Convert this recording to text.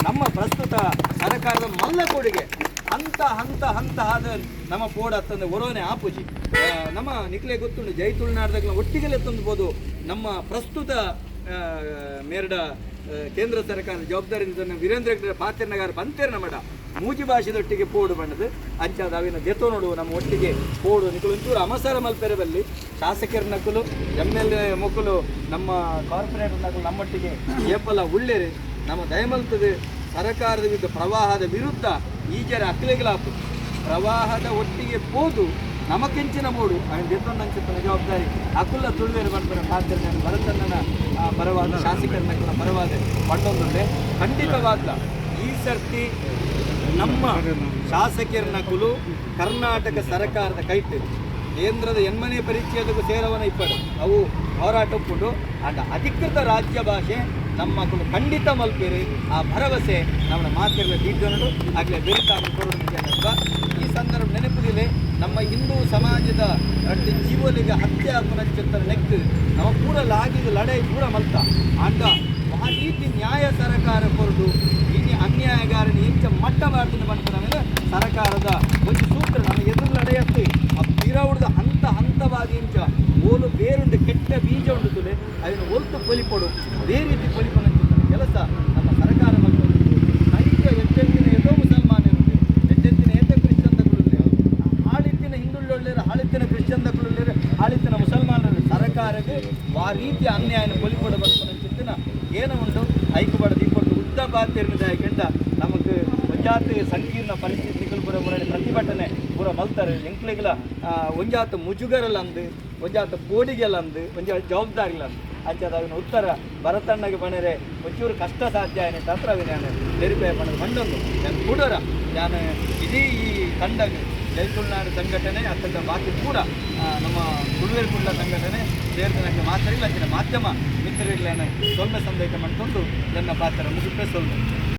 ನಮ್ಮ ಪ್ರಸ್ತುತ ಸರ್ಕಾರದ ಮಲ್ಲ ಕೊಡುಗೆ ಹಂತ ಆದ ನಮ್ಮ ಪೋಡ ತಂದ ಒರೋನೆ ಆಪುಜಿ ನಮ್ಮ ನಿಕ್ಲೆ ಗೊತ್ತುಂಡು ಜೈ ತುಳುನಾಡ್ದಾಗ ಒಟ್ಟಿಗೆಲ್ಲ ತಂದುಬೋದು ನಮ್ಮ ಪ್ರಸ್ತುತ ಮೇರಡ ಕೇಂದ್ರ ಸರ್ಕಾರದ ಜವಾಬ್ದಾರಿಯಿಂದ ವೀರೇಂದ್ರ ಪಾತ್ರನಗಾರ ಬಂತೇರ್ನ ಮಡ ಮೂಜಿ ಭಾಷೆದೊಟ್ಟಿಗೆ ಪೋಡು ಬಣ್ಣದು ಅಂಚಾದ ಅವಿನ ದೆತೋ ನೋಡುವ ನಮ್ಮ ಒಟ್ಟಿಗೆ ಪೋಡು ನಿಕಲು ಒಂಚೂರು ಅಮಸಾರ ಮಲ್ಪೆರೆ ಬಲ್ಲಿ ಶಾಸಕರ ನಕಲು MLA ಮಕ್ಕಳು ನಮ್ಮ ಕಾರ್ಪೊರೇಟರ್ ನಕಲು ನಮ್ಮೊಟ್ಟಿಗೆ ಏಪಲ ಉಳ್ಳೇರಿ ನಮ್ಮ ದಯಮಲ್ತದ ಸರ್ಕಾರದ ವಿರುದ್ಧ ಪ್ರವಾಹದ ವಿರುದ್ಧ ಈಜರ ಅಕ್ಲೆಗಳಾಪು ಪ್ರವಾಹದ ಒಟ್ಟಿಗೆ ಪೋದು ನಮಕೆಂಚಿನ ಬೋಡು ಅವನು ದೆತ್ತೊಂದಂಚಿನ ಜವಾಬ್ದಾರಿ ಅಕುಲ್ಲ ತುಳುವೇರು ಬಂದ ಪಾತ್ರ ಭರತಣ್ಣನ ಪರವಾದ ಶಾಸಕರ ನಕಲ ಪರವಾದ ಪಂಡೊಂದುಂಡೆ ಖಂಡಿತವಾದ ಈ ಸರ್ತಿ ನಮ್ಮ ಶಾಸಕರ ನಕಲು ಕರ್ನಾಟಕ ಸರ್ಕಾರದ ಕೈಟ್ ಕೇಂದ್ರದ ಎನ್ಮನೆ ಪರಿಚಯದಕ್ಕೂ ಸೇರವನ ಇಪ್ಪಡು ಅವು ಹೋರಾಟ ಒಪ್ಪುಂಡು ಅಂಡ ಅಧಿಕೃತ ರಾಜ್ಯ ಭಾಷೆ ನಮ್ಮ ಮಕ್ಕಳು ಖಂಡಿತ ಮಲ್ಪೇರಿ ಆ ಭರವಸೆ ನಮ್ಮ ಮಾತಿರಲಿ ದೀರ್ಘನಡು ಆಗಲೇ ಬೆಳಕಾಗ ಈ ಸಂದರ್ಭ ನೆನಪಿನಲ್ಲಿ ನಮ್ಮ ಹಿಂದೂ ಸಮಾಜದ ಜೀವನಿಗೆ ಹತ್ಯೆ ಹಾಕುವ ನೆಕ್ ನಮ್ಮ ಪೂರಲಾಗಿದ್ದು ಲಡೈ ಪೂರ ಮಲ್ತ ಅಂಡ ಆ ರೀತಿ ನ್ಯಾಯ ಸರ್ಕಾರ ಕೊರಡು ಇನ್ನು ಅನ್ಯಾಯಗಾರನ ಇಂಚ ಮಟ್ಟ ಮಾಡ್ತೀನಿ ಬಂದ ಮೇಲೆ ಸರ್ಕಾರದ ಒಂದು ಸೂತ್ರ ನಮ್ಮ ಎದುರು ನಡೆಯತ್ತೆ ಆ ಪಿರವುಡ್ದ ಹಂತವಾಗಿ ಇಂಚ ಓಲು ಬೇರುಂಡು ಕೆಟ್ಟ ಬೀಜ ಉಂಡುತ್ತಲೆ ಅದನ್ನು ಒಲ್ತು ಬಲಿಪಡು ಅದೇ ರೀತಿ ಬಲಿಪಡ ಕೆಲಸ ನಮ್ಮ ಸರ್ಕಾರ ಮಾಡ್ಕೊಂಡು ನೈಜ ಹೆಚ್ಚೆತ್ತಿನ ಏತೋ ಮುಸಲ್ಮಾನರು ಹೆಚ್ಚೆತ್ತಿನ ಏತ ಕ್ರಿಶ್ಚಿಯನ್ ತಗೊಳ್ಳಿ ಹಾಳಿತ್ತಿನ ಹಿಂದುಳ್ಳೊಳ್ಳೆರು ಹಾಳಿತ್ತಿನ ಕ್ರಿಶ್ಚಿಯನ್ ತಗೊಳ್ಳಿರು ಹಾಳಿತ್ತಿನ ಮುಸಲ್ಮಾನರು ಸರ್ಕಾರಕ್ಕೆ ಆ ರೀತಿಯ ಅನ್ಯಾಯನ ಬಲಿಪಡ ಬರ್ತಾನೆ ಚಿಂತನ ಏನೋ ಉಂಟು ಐಕ್ಯಪಡ ದೀಪಟ್ಟು ಉದ್ದ ಬಾತಿರ್ಮಿದಾಯಕೆಂಡ ನಮಗೆ ಒಂಜಾತ ಸಂಕೀರ್ಣ ಪರಿಸ್ಥಿತಿಗಳು ಪೂರ ಪ್ರತಿಭಟನೆ ಪೂರ ಮಲ್ತಾರೆ ಎಂಕ್ಲೆಗಳ ಒಂಜಾತ ಮುಜುಗರಲ್ಲ ಅಂದು ಒಂಜಾತ ಬೋಡಿಗೆಲ್ಲ ಅಂದು ಒಂಜಾತ ಜವಾಬ್ದಾರಿಲ್ಲ ಅಂದು ಅಂಚದ ಅವನ ಉತ್ತರ ಭರತಣ್ಣಗೆ ಬಣರೆ ಒಂಚೂರು ಕಷ್ಟ ಸಾಧ್ಯ ಆಯ್ತು ಹತ್ರ ನಾನು ತೆರಿಪೆ ಬಣ್ಣದ ಮಂಡೊಂದು ನಾನು ಕೂಡೋರ ನಾನು ಇಡೀ ಈ ತಂಡಗೆ ಜೈ ತುಳುನಾಡು ಸಂಘಟನೆ ಅತ್ಯಂತ ಬಾಕಿ ಕೂಡ ನಮ್ಮ ತುಳುವೇರು ಕುಳ್ಳ ಸಂಘಟನೆ ಸೇರಿದ ಮಾತಾಡಿಲ್ಲ ಅಂಚಿನ ಮಾಧ್ಯಮ ಮಿತ್ರರಿಲ್ಲ ಸೊಲ್ಮೆ ಸಂದೇಶ ಮಾಡ್ಕೊಂಡು ನನ್ನ ಪಾತ್ರ ಮುಗಿಪೇ ಸೊಲ್ಮೆ